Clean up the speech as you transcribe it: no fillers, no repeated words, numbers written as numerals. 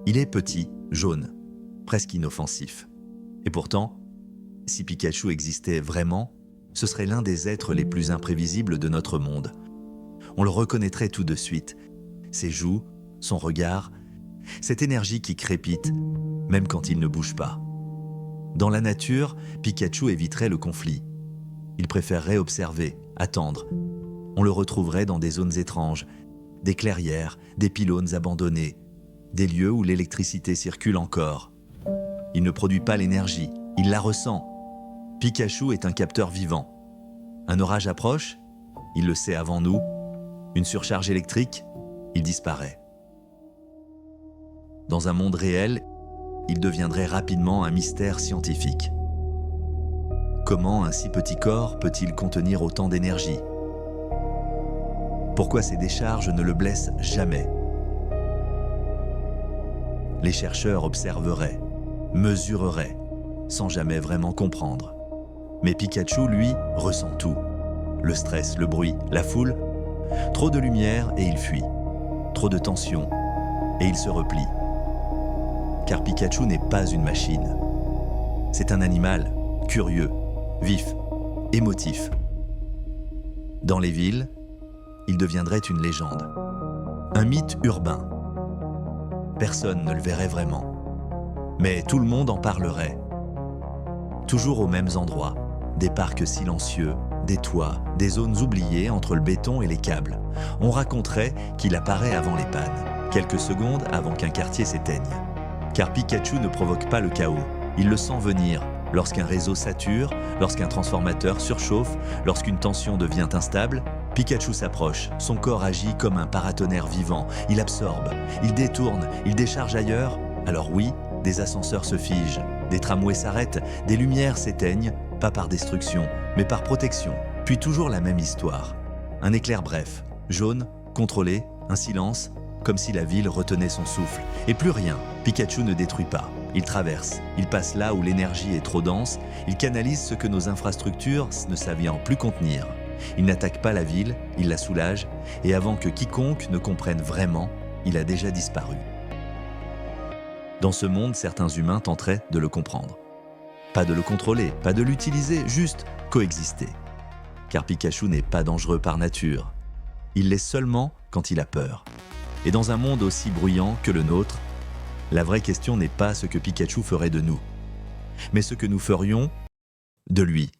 Il est petit, jaune, presque inoffensif. Et pourtant, si Pikachu existait vraiment, ce serait l'un des êtres les plus imprévisibles de notre monde. On le reconnaîtrait tout de suite. Ses joues, son regard, cette énergie qui crépite, même quand il ne bouge pas. Dans la nature, Pikachu éviterait le conflit. Il préférerait observer, attendre. On le retrouverait dans des zones étranges, des clairières, des pylônes abandonnés, des lieux où l'électricité circule encore. Il ne produit pas l'énergie, il la ressent. Pikachu est un capteur vivant. Un orage approche, il le sait avant nous. Une surcharge électrique, il disparaît. Dans un monde réel, il deviendrait rapidement un mystère scientifique. Comment un si petit corps peut-il contenir autant d'énergie? Pourquoi ces décharges ne le blessent jamais? Les chercheurs observeraient, mesureraient, sans jamais vraiment comprendre. Mais Pikachu, lui, ressent tout. Le stress, le bruit, la foule. Trop de lumière et il fuit. Trop de tension et il se replie. Car Pikachu n'est pas une machine. C'est un animal, curieux, vif, émotif. Dans les villes, il deviendrait une légende. Un mythe urbain. Personne ne le verrait vraiment. Mais tout le monde en parlerait. Toujours aux mêmes endroits. Des parcs silencieux, des toits, des zones oubliées entre le béton et les câbles. On raconterait qu'il apparaît avant les pannes, quelques secondes avant qu'un quartier s'éteigne. Car Pikachu ne provoque pas le chaos, il le sent venir lorsqu'un réseau sature, lorsqu'un transformateur surchauffe, lorsqu'une tension devient instable. Pikachu s'approche, son corps agit comme un paratonnerre vivant, il absorbe, il détourne, il décharge ailleurs. Alors oui, des ascenseurs se figent, des tramways s'arrêtent, des lumières s'éteignent, pas par destruction, mais par protection. Puis toujours la même histoire. Un éclair bref, jaune, contrôlé, un silence, comme si la ville retenait son souffle. Et plus rien, Pikachu ne détruit pas. Il traverse, il passe là où l'énergie est trop dense, il canalise ce que nos infrastructures ne savaient plus contenir. Il n'attaque pas la ville, il la soulage, et avant que quiconque ne comprenne vraiment, il a déjà disparu. Dans ce monde, certains humains tenteraient de le comprendre. Pas de le contrôler, pas de l'utiliser, juste coexister. Car Pikachu n'est pas dangereux par nature. Il l'est seulement quand il a peur. Et dans un monde aussi bruyant que le nôtre, la vraie question n'est pas ce que Pikachu ferait de nous, mais ce que nous ferions de lui.